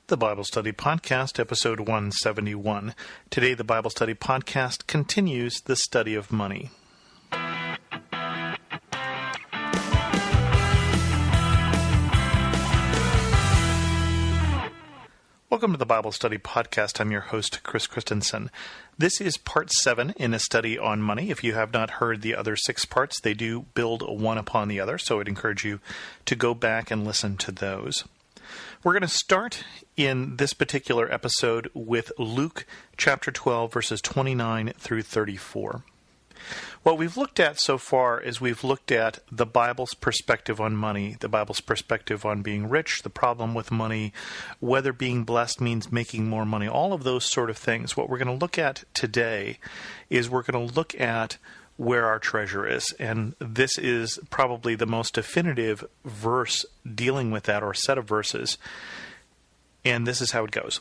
The Bible Study Podcast, episode 171. Today, the Bible Study Podcast continues the study of money. Welcome to the Bible Study Podcast. I'm your host, Chris Christensen. This is part 7 in a study on money. If you have not heard the other 6 parts, they do build one upon the other, so I'd encourage you to go back and listen to those. We're going to start in this particular episode with Luke chapter 12, verses 29 through 34. What we've looked at so far is we've looked at the Bible's perspective on money, the Bible's perspective on being rich, the problem with money, whether being blessed means making more money, all of those sort of things. What we're going to look at today is we're going to look at where our treasure is. And this is probably the most definitive verse dealing with that, or set of verses. And this is how it goes.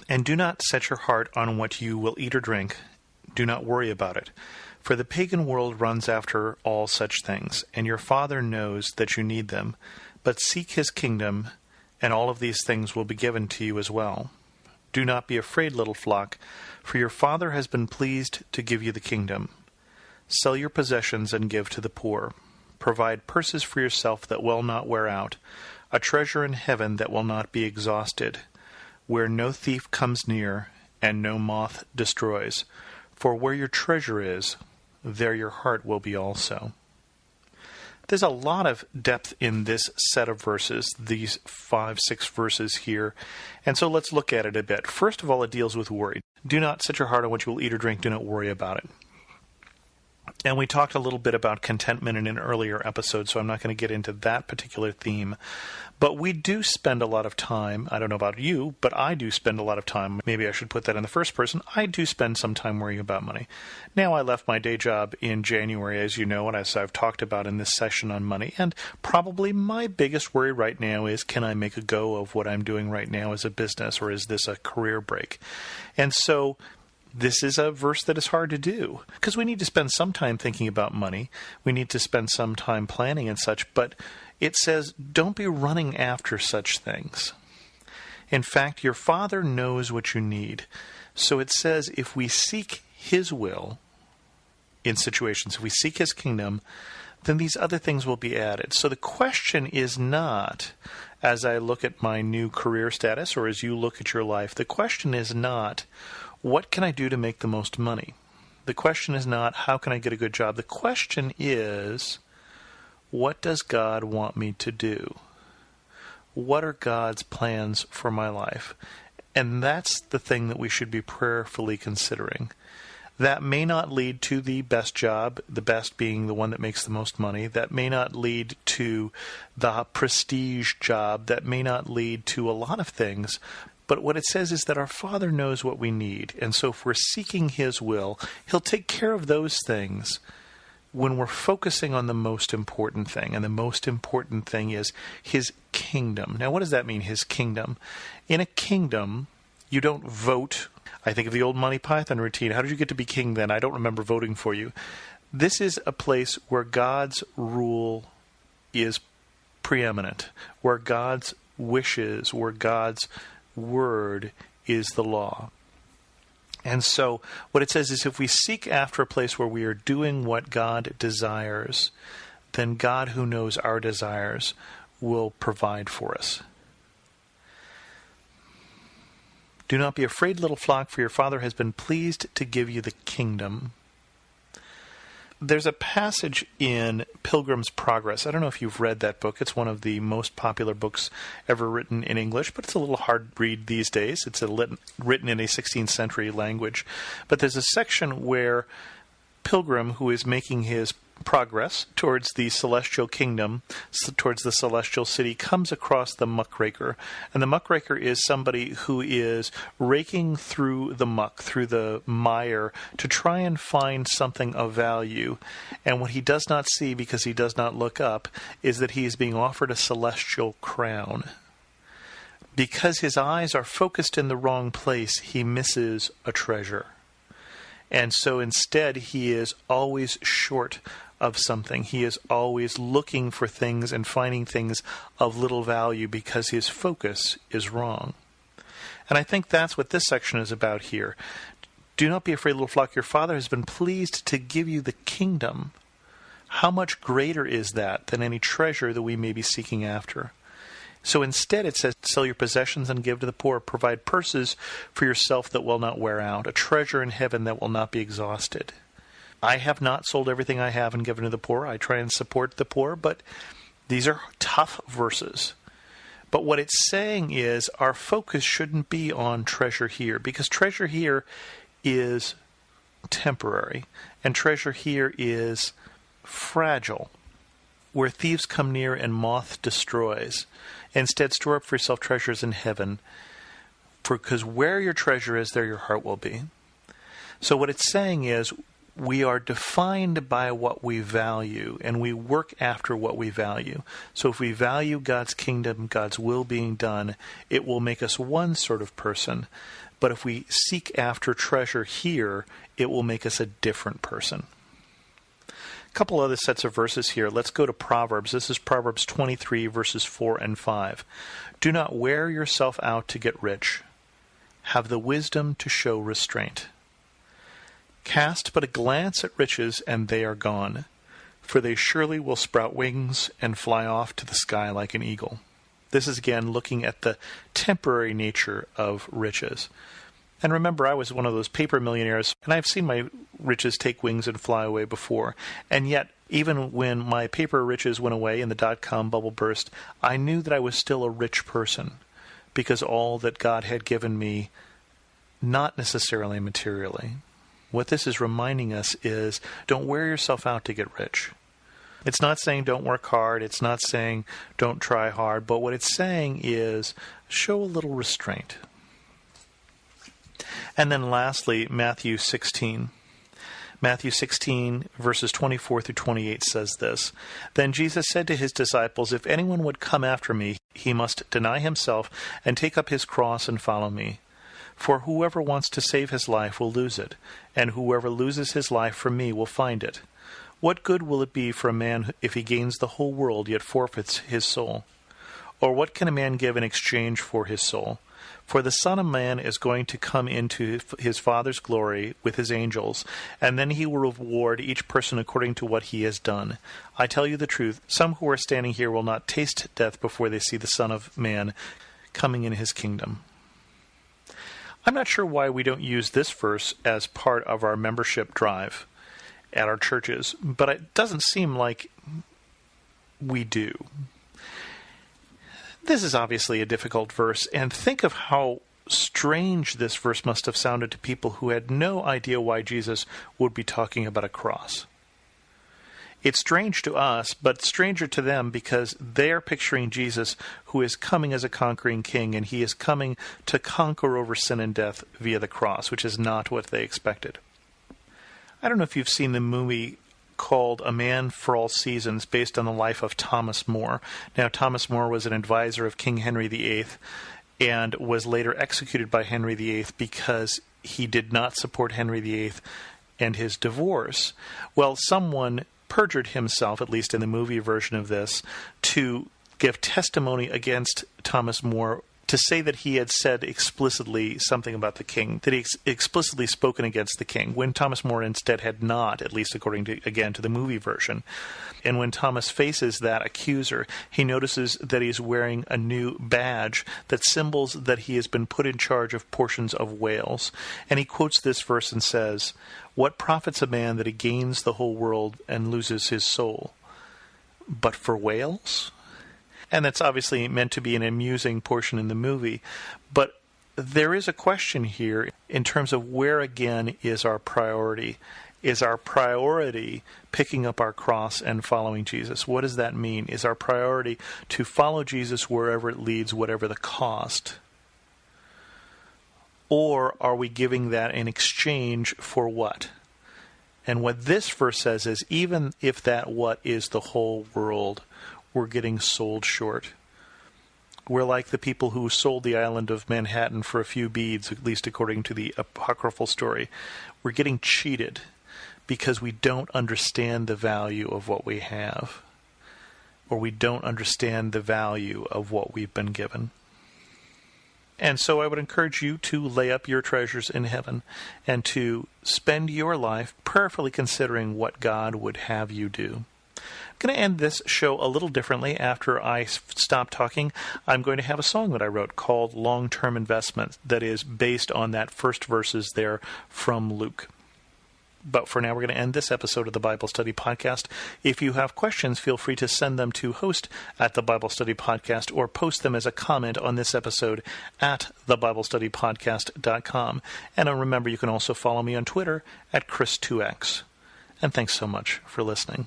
And do not set your heart on what you will eat or drink. Do not worry about it. For the pagan world runs after all such things, and your Father knows that you need them. But seek His kingdom, and all of these things will be given to you as well. Do not be afraid, little flock, for your Father has been pleased to give you the kingdom. Sell your possessions and give to the poor. Provide purses for yourself that will not wear out, a treasure in heaven that will not be exhausted, where no thief comes near and no moth destroys. For where your treasure is, there your heart will be also. There's a lot of depth in this set of verses, these 5-6 verses here, and so let's look at it a bit. First of all, it deals with worry. Do not set your heart on what you will eat or drink. Do not worry about it. And we talked a little bit about contentment in an earlier episode, so I'm not going to get into that particular theme. But we do spend a lot of time, I don't know about you, but I do spend a lot of time, maybe I should put that in the first person, I do spend some time worrying about money. Now, I left my day job in January, as you know, and as I've talked about in this session on money, and probably my biggest worry right now is, can I make a go of what I'm doing right now as a business, or is this a career break? And so this is a verse that is hard to do, because we need to spend some time thinking about money. We need to spend some time planning and such, but it says, don't be running after such things. In fact, your Father knows what you need. So it says, if we seek His will in situations, if we seek His kingdom, then these other things will be added. So the question is not, as I look at my new career status, or as you look at your life, the question is not, what can I do to make the most money? The question is not, how can I get a good job? The question is, what does God want me to do? What are God's plans for my life? And that's the thing that we should be prayerfully considering. That may not lead to the best job, the best being the one that makes the most money. That may not lead to the prestige job. That may not lead to a lot of things. But what it says is that our Father knows what we need. And so if we're seeking His will, He'll take care of those things when we're focusing on the most important thing. And the most important thing is His kingdom. Now, what does that mean, His kingdom? In a kingdom, you don't vote. I think of the old Monty Python routine. How did you get to be king then? I don't remember voting for you. This is a place where God's rule is preeminent, where God's wishes, where God's word is the law. And so what it says is, if we seek after a place where we are doing what God desires, then God, who knows our desires, will provide for us. Do not be afraid, little flock, for your Father has been pleased to give you the kingdom. There's a passage in Pilgrim's Progress. I don't know if you've read that book. It's one of the most popular books ever written in English, but it's a little hard to read these days. It's written in a 16th century language. But there's a section where Pilgrim, who is making his progress towards the celestial kingdom, towards the celestial city, comes across the muckraker. And the muckraker is somebody who is raking through the muck, through the mire, to try and find something of value. And what he does not see, because he does not look up, is that he is being offered a celestial crown. Because his eyes are focused in the wrong place, he misses a treasure. And so instead, he is always short of something. He is always looking for things and finding things of little value because his focus is wrong. And I think that's what this section is about here. Do not be afraid, little flock. Your Father has been pleased to give you the kingdom. How much greater is that than any treasure that we may be seeking after? So instead it says, sell your possessions and give to the poor. Provide purses for yourself that will not wear out, a treasure in heaven that will not be exhausted. I have not sold everything I have and given to the poor. I try and support the poor, but these are tough verses. But what it's saying is our focus shouldn't be on treasure here, because treasure here is temporary, and treasure here is fragile, where thieves come near and moth destroys. Instead, store up for yourself treasures in heaven, because where your treasure is, there your heart will be. So what it's saying is we are defined by what we value, and we work after what we value. So if we value God's kingdom, God's will being done, it will make us one sort of person. But if we seek after treasure here, it will make us a different person. A couple other sets of verses here. Let's go to Proverbs. This is Proverbs 23, verses 4 and 5. Do not wear yourself out to get rich. Have the wisdom to show restraint. Cast but a glance at riches, and they are gone, for they surely will sprout wings and fly off to the sky like an eagle. This is again looking at the temporary nature of riches. And remember, I was one of those paper millionaires, and I've seen my riches take wings and fly away before. And yet, even when my paper riches went away and the dot-com bubble burst, I knew that I was still a rich person, because all that God had given me, not necessarily materially. What this is reminding us is, don't wear yourself out to get rich. It's not saying don't work hard. It's not saying don't try hard. But what it's saying is show a little restraint. And then lastly, Matthew 16. Matthew 16, verses 24 through 28 says this. Then Jesus said to his disciples, if anyone would come after me, he must deny himself and take up his cross and follow me. For whoever wants to save his life will lose it, and whoever loses his life for me will find it. What good will it be for a man if he gains the whole world yet forfeits his soul? Or what can a man give in exchange for his soul? For the Son of Man is going to come into his Father's glory with his angels, and then he will reward each person according to what he has done. I tell you the truth, some who are standing here will not taste death before they see the Son of Man coming in his kingdom. I'm not sure why we don't use this verse as part of our membership drive at our churches, but it doesn't seem like we do. This is obviously a difficult verse, and think of how strange this verse must have sounded to people who had no idea why Jesus would be talking about a cross. It's strange to us, but stranger to them because they're picturing Jesus who is coming as a conquering king, and he is coming to conquer over sin and death via the cross, which is not what they expected. I don't know if you've seen the movie called A Man for All Seasons, based on the life of Thomas More. Now, Thomas More was an advisor of King Henry VIII and was later executed by Henry VIII because he did not support Henry VIII and his divorce. Well, someone perjured himself, at least in the movie version of this, to give testimony against Thomas More, to say that he had said explicitly something about the king, that he explicitly spoken against the king, when Thomas More instead had not, at least according to, again, to the movie version. And when Thomas faces that accuser, he notices that he's wearing a new badge that symbols that he has been put in charge of portions of Wales. And he quotes this verse and says, "What profits a man that he gains the whole world and loses his soul? But for Wales?" And that's obviously meant to be an amusing portion in the movie. But there is a question here in terms of where, again, is our priority. Is our priority picking up our cross and following Jesus? What does that mean? Is our priority to follow Jesus wherever it leads, whatever the cost? Or are we giving that in exchange for what? And what this verse says is, even if that what is the whole world, we're getting sold short. We're like the people who sold the island of Manhattan for a few beads, at least according to the apocryphal story. We're getting cheated because we don't understand the value of what we have, or we don't understand the value of what we've been given. And so I would encourage you to lay up your treasures in heaven and to spend your life prayerfully considering what God would have you do. I'm going to end this show a little differently. After I stop talking, I'm going to have a song that I wrote called Long-Term Investment that is based on that first verses there from Luke. But for now, we're going to end this episode of the Bible Study Podcast. If you have questions, feel free to send them to host@thebiblestudypodcast or post them as a comment on this episode at thebiblestudypodcast.com. And remember, you can also follow me on Twitter at Chris2X. And thanks so much for listening.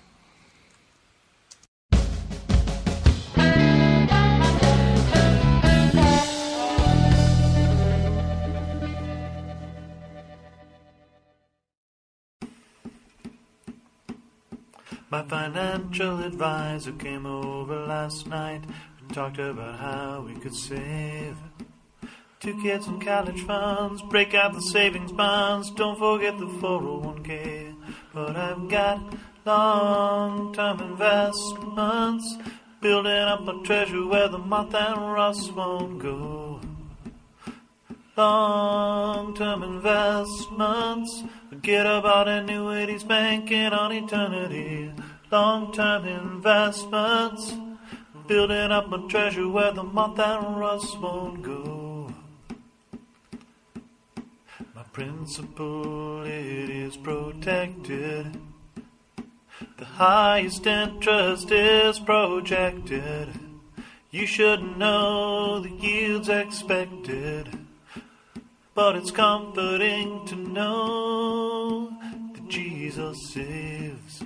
My financial advisor came over last night and talked about how we could save. 2 kids in college funds, break out the savings bonds, don't forget the 401k. But I've got long-term investments, building up a treasure where the moth and rust won't go. Long-term investments, forget about annuities, banking on eternity. Long-term investments, building up a treasure where the moth and rust won't go. My principal, it is protected. The highest interest is projected. You should know the yield's expected. But it's comforting to know that Jesus saves.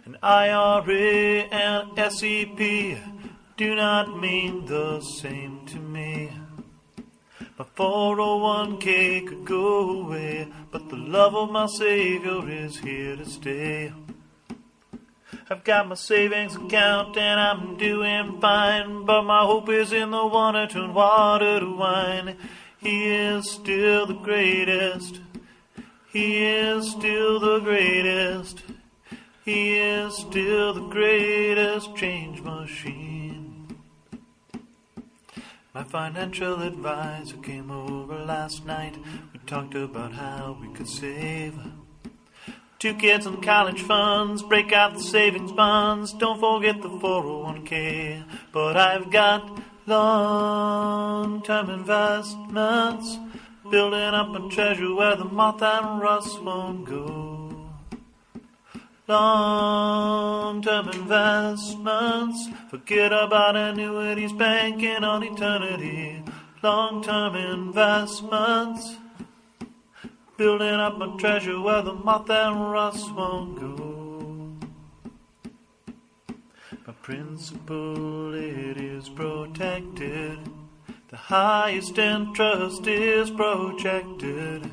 An IRA and SEP do not mean the same to me. My 401k could go away, but the love of my Savior is here to stay. I've got my savings account and I'm doing fine, but my hope is in the one who turned water to wine. He is still the greatest. He is still the greatest. He is still the greatest change machine. My financial advisor came over last night. We talked about how we could save. 2 kids in college funds, break out the savings bonds, don't forget the 401k. But I've got long-term investments, building up a treasure where the moth and rust won't go. Long-term investments, forget about annuities, banking on eternity. Long-term investments, building up a treasure where the moth and rust won't go. My principal, it is protected. The highest interest is projected.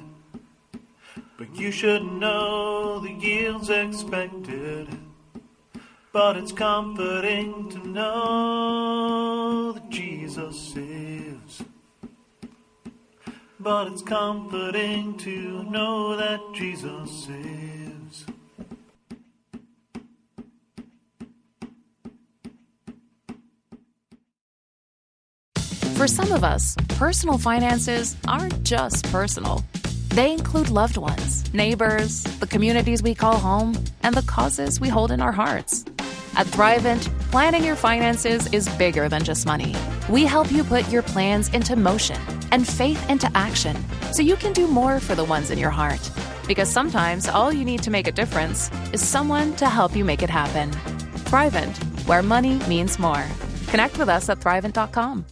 But you should know the yield's expected. But it's comforting to know that Jesus saves. But it's comforting to know that Jesus saves. For some of us, personal finances aren't just personal. They include loved ones, neighbors, the communities we call home, and the causes we hold in our hearts. At Thrivent, planning your finances is bigger than just money. We help you put your plans into motion and faith into action so you can do more for the ones in your heart. Because sometimes all you need to make a difference is someone to help you make it happen. Thrivent, where money means more. Connect with us at Thrivent.com.